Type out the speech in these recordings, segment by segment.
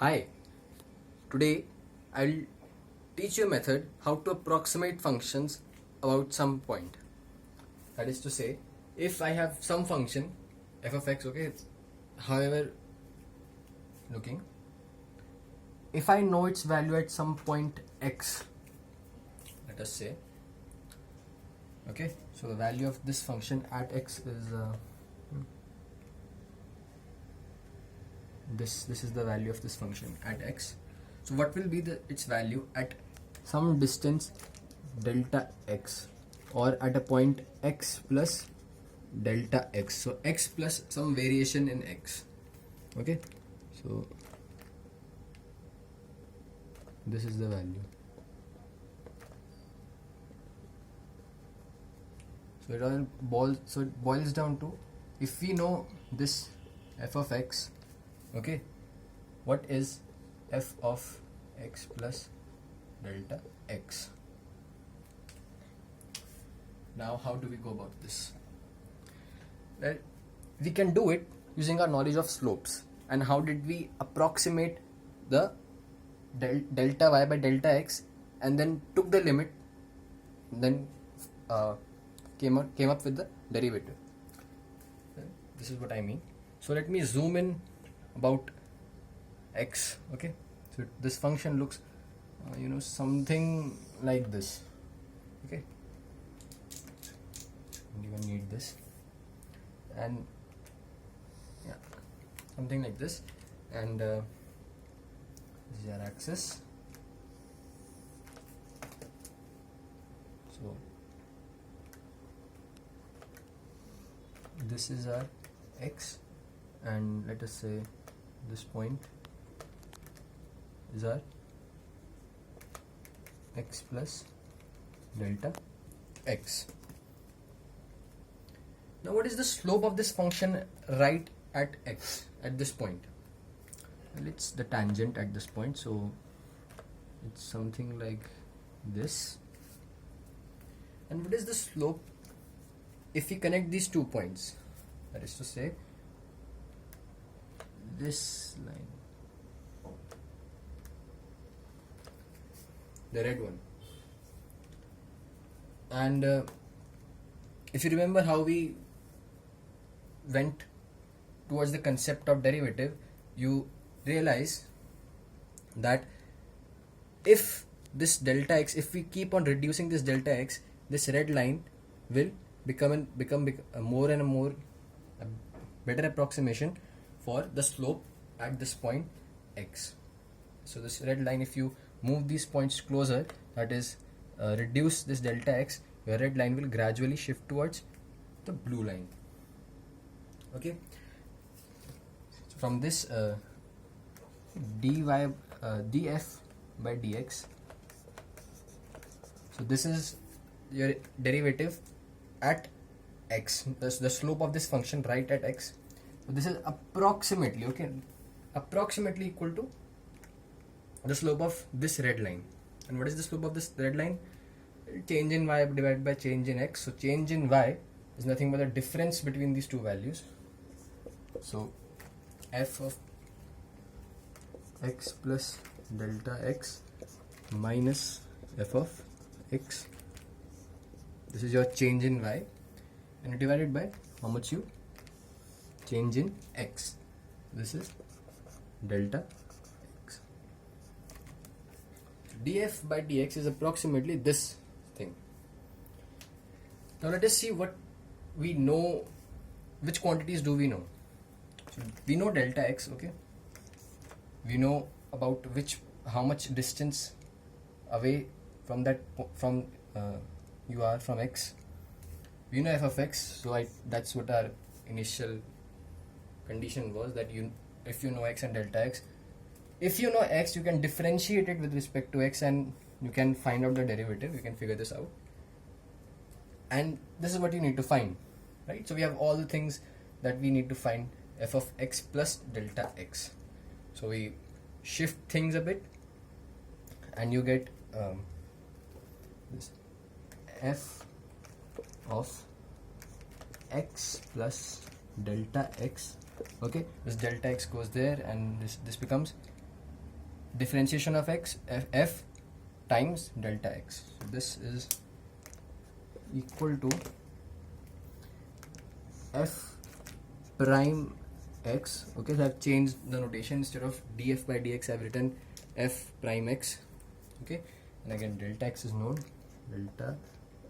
Hi, today I'll teach you a method how to approximate functions about some point. That is to say, if I have some function f of x, okay, it's however looking, if I know its value at some point x, let us say, okay, so the value of this function at x is this is the value of this function at x. So what will be its value at some distance delta x, or at a point x plus delta x, so x plus some variation in x. Okay, so this is the value. So it boils down to, if we know this f of x, okay, what is f of x plus delta x? Now how do we go about this? Well, we can do it using our knowledge of slopes. And how did we approximate the delta y by delta x, and then took the limit, then came up with the derivative. This is what I mean. So let me zoom in about x. Okay, so this function looks something like this. Okay, don't even need this, and yeah, something like this, and this is our axis. So this is our x, and let us say this point is our x plus delta x. Now what is the slope of this function right at x, at this point? Well, it's the tangent at this point, so it's something like this. And what is the slope if we connect these 2 points? That is to say, this line, the red one, and if you remember how we went towards the concept of derivative, you realize that if this delta x, if we keep on reducing this delta x, this red line will become a more and more a better approximation for the slope at this point x. So this red line, if you move these points closer, that is reduce this delta x, your red line will gradually shift towards the blue line. Okay, so from this df by dx, so this is your derivative at x, the slope of this function right at x. So this is approximately, okay, approximately equal to the slope of this red line. And what is the slope of this red line? Change in y divided by change in x. So change in y is nothing but the difference between these two values. So f of x plus delta x minus f of x, this is your change in y, and divided by how much you change in x. This is delta x. Df by dx is approximately this thing. Now let us see what we know. Which quantities do we know? So we know delta x. Okay, we know about how much distance away from that you are from x. We know f of x, so that's what our initial condition was, that if you know x and delta x, if you know x, you can differentiate it with respect to x, and you can find out the derivative. You can figure this out, and this is what you need to find, right? So we have all the things that we need to find f of x plus delta x. So we shift things a bit, and you get this f of x plus delta x. Okay, this delta x goes there, and this becomes differentiation of x, f times delta x. So this is equal to f prime x. Okay, so I've changed the notation. Instead of df by dx, I've written f prime x. Okay, and again delta x is known, delta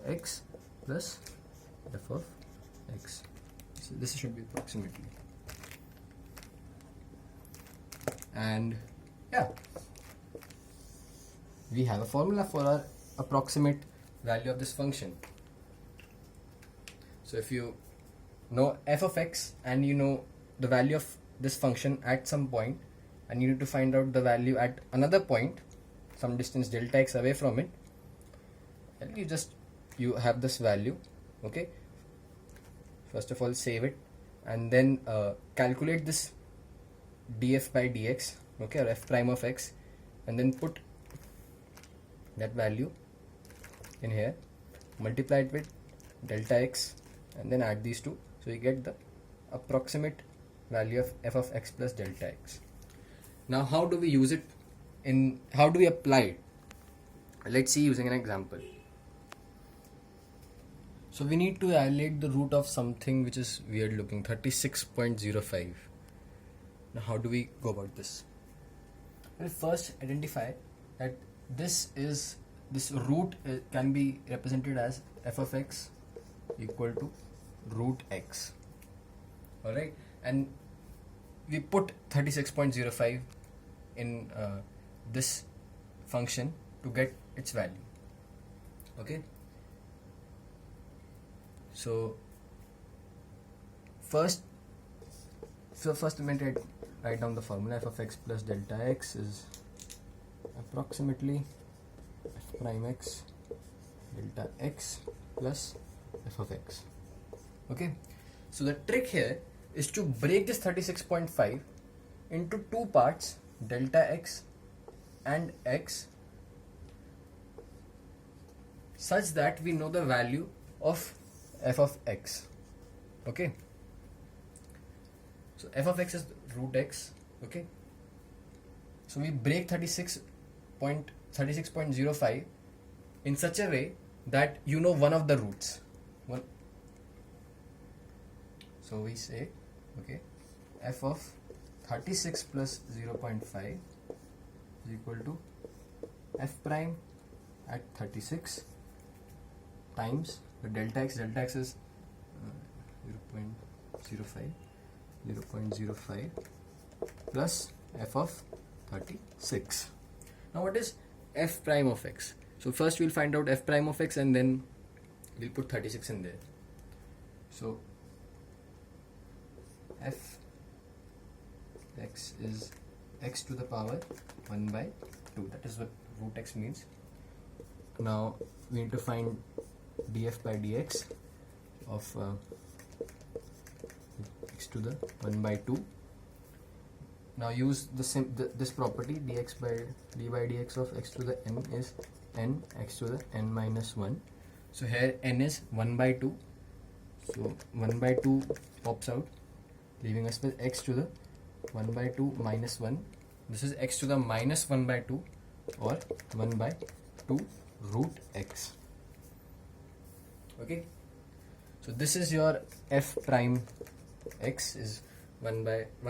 x plus f of x. So this should be approximately. And yeah, we have a formula for our approximate value of this function. So if you know f of x and you know the value of this function at some point, and you need to find out the value at another point, some distance delta x away from it, and you have this value. Okay, first of all save it, and then calculate this df by dx, okay, or f prime of x, and then put that value in here, multiply it with delta x, and then add these two, so you get the approximate value of f of x plus delta x. Now how do we use it how do we apply it? Let's see using an example. So we need to evaluate the root of something which is weird looking, 36.05. Now how do we go about this? We'll first identify that this root can be represented as f of x equal to root x. Alright, and we put 36.05 in this function to get its value. Okay, so first I'm going to write down the formula. F of x plus delta x is approximately f prime x delta x plus f of x. Okay, so the trick here is to break this 36.5 into two parts, delta x and x, such that we know the value of f of x. Okay, so f of x is root x. Okay, so we break 36.05 in such a way that you know one of the roots. So we say, okay, f of 36 plus 0.5 is equal to f prime at 36 times the delta x is 0.05 plus f of 36. Now what is f prime of x? So first we'll find out f prime of x, and then we'll put 36 in there. So f x is x to the power 1 by 2. That is what root x means. Now we need to find df by dx of x to the 1 by 2. Now use this property, d by dx of x to the n is n x to the n minus 1. So here n is 1 by 2. So 1 by 2 pops out, leaving us with x to the 1 by 2 minus 1. This is x to the minus 1 by 2, or 1 by 2 root x. Okay, so this is your f prime x is 1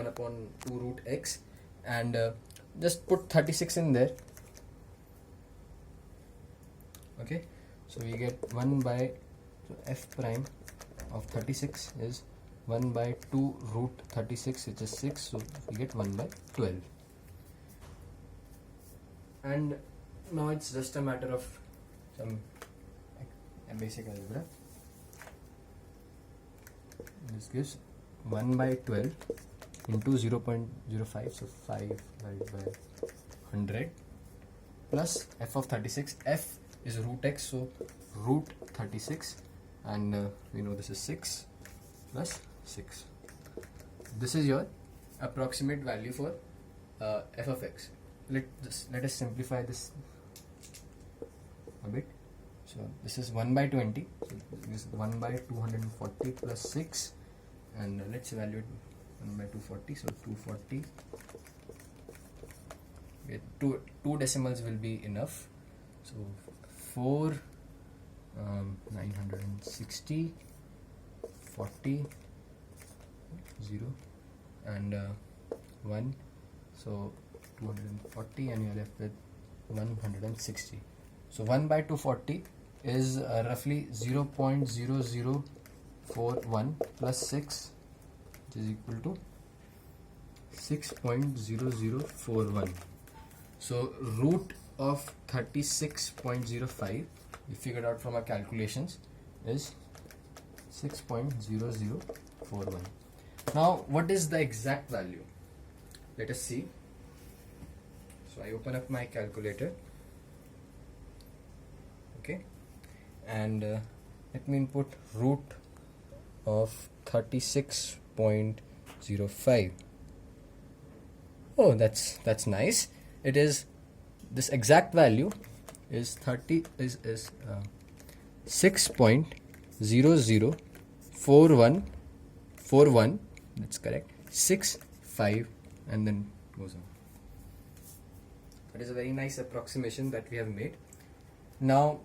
upon 2 root x, and just put 36 in there. Okay, so we get 1 by, so f prime of 36 is 1 by 2 root 36, which is 6, so we get 1 by 12. And now it's just a matter of some basic algebra. This gives 1 by 12 into 0.05, so 5 divided by 100, plus f of 36. F is root x, so root 36, and we know this is 6 plus 6. This is your approximate value for f of x. Let us simplify this a bit. So this is 1 by 20, so this is 1 by 240 plus 6, and let's evaluate 1 by 240, so 240 Okay, two decimals will be enough. So 4 960 40 0 and 1, so 240, and you're left with 160. So 1 by 240 is roughly 0.0041 plus 6, which is equal to 6.0041. So root of 36.05, we figured out from our calculations, is 6.0041. Now what is the exact value? Let us see. So I open up my calculator, okay, and let me input root of 36.05. Oh, that's nice. It is, this exact value is 6.004141. That's correct. 65 and then goes on. That is a very nice approximation that we have made. Now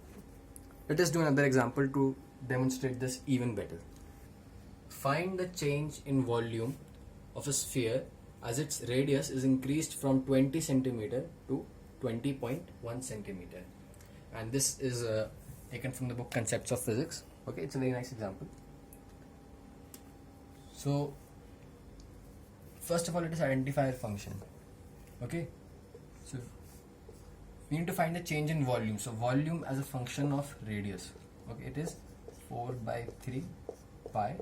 let us do another example to demonstrate this even better. Find the change in volume of a sphere as its radius is increased from 20 centimeter to 20.1 centimeter. And this is taken from the book Concepts of Physics. Okay, it's a very nice example. So first of all, let us identify a function. Okay, so we need to find the change in volume. So volume as a function of radius. Okay, it is 4 by 3 pi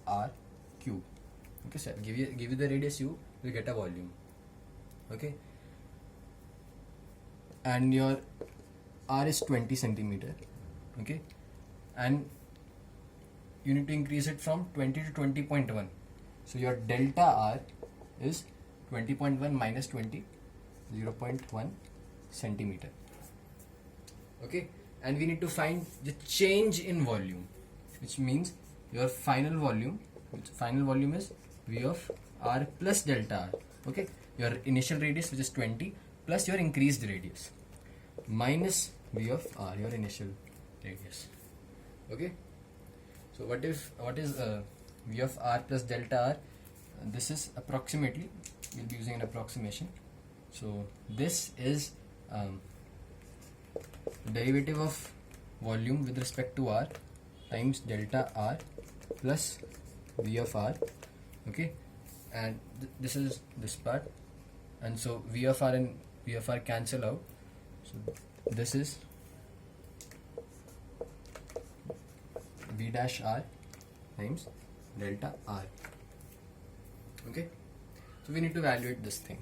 r cube. Okay, so give you the radius, you will get a volume. Okay, and your r is 20 centimeter. Okay, and you need to increase it from 20 to 20.1. So your delta r is 20.1 minus 20, 0.1 centimeter. Okay, and we need to find the change in volume, which means your final volume, is V of r plus delta r. Okay, your initial radius, which is 20, plus your increased radius, minus V of r, your initial radius. Okay, so what is V of r plus delta r? This is approximately, we'll be using an approximation. So this is derivative of volume with respect to r times delta r plus V of r. Okay, and this is this part, and so V of r and V of r cancel out. So this is V dash r times delta r. Okay, so we need to evaluate this thing.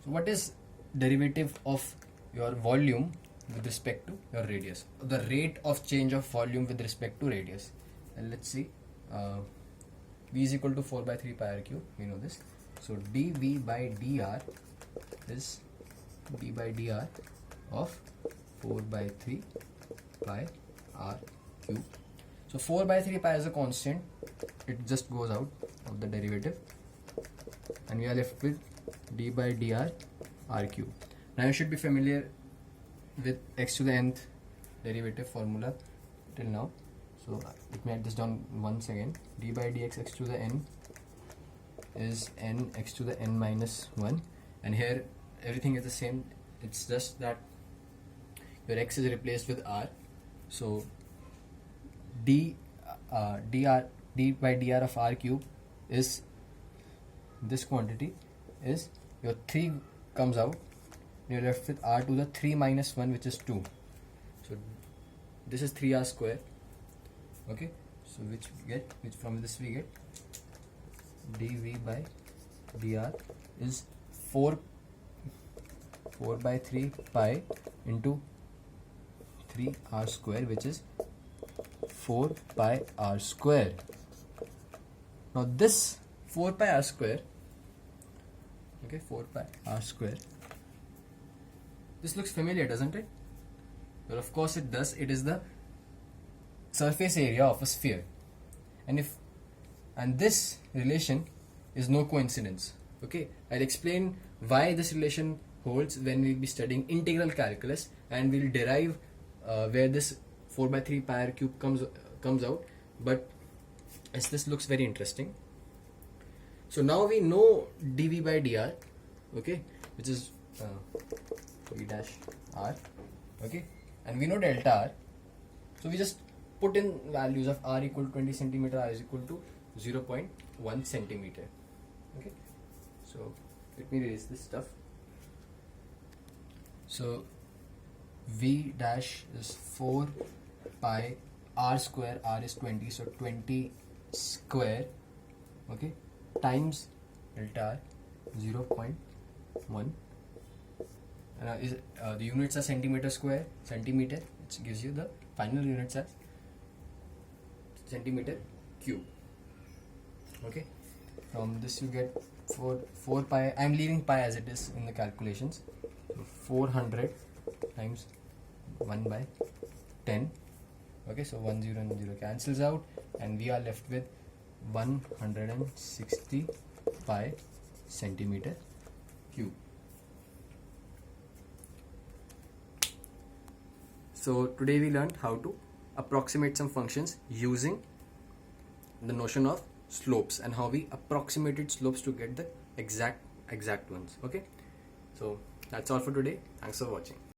So what is derivative of your volume with respect to your radius? The rate of change of volume with respect to radius. And let's see, V is equal to 4 by 3 pi r cube, we know this. So dV by dr is d by dr of 4 by 3 pi r cube. So 4 by 3 pi is a constant, it just goes out of the derivative, and we are left with d by dr r cube. Now you should be familiar with x to the nth derivative formula till now. So let me write this down once again. D by dx x to the n is n x to the n minus 1, and here everything is the same, it's just that your x is replaced with r. So d by dr of r cube is this quantity, is your 3 comes out, you're left with r to the 3 minus 1, which is 2. So this is 3r square. Okay, so which from this we get dV by dr is 4 by 3 pi into 3r square, which is 4 pi r square. Now this 4 pi r square, okay, 4 pi r square, this looks familiar, doesn't it? Well, of course it does. It is the surface area of a sphere, and this relation is no coincidence. Okay, I'll explain why this relation holds when we'll be studying integral calculus, and we'll derive where this 4 by 3 pi r cube comes out. But as this looks very interesting, so now we know dv by dr, okay, which is v dash r, okay, and we know delta r. So we just put in values of r equal to 20 centimeter, r is equal to 0.1 centimeter. Okay, so let me erase this stuff. So v dash is 4 pi r square, r is 20, so 20 square, okay, times delta r 0.1, the units are centimeter square, centimeter, which gives you the final units as centimeter cube. Okay, from this you get 4 pi, I am leaving pi as it is in the calculations, 400 times 1 by 10. Okay, so 1 0 and 0 cancels out, and we are left with 160 pi centimeter cube. So today we learned how to approximate some functions using the notion of slopes, and how we approximated slopes to get the exact ones. Okay, so that's all for today. Thanks for watching.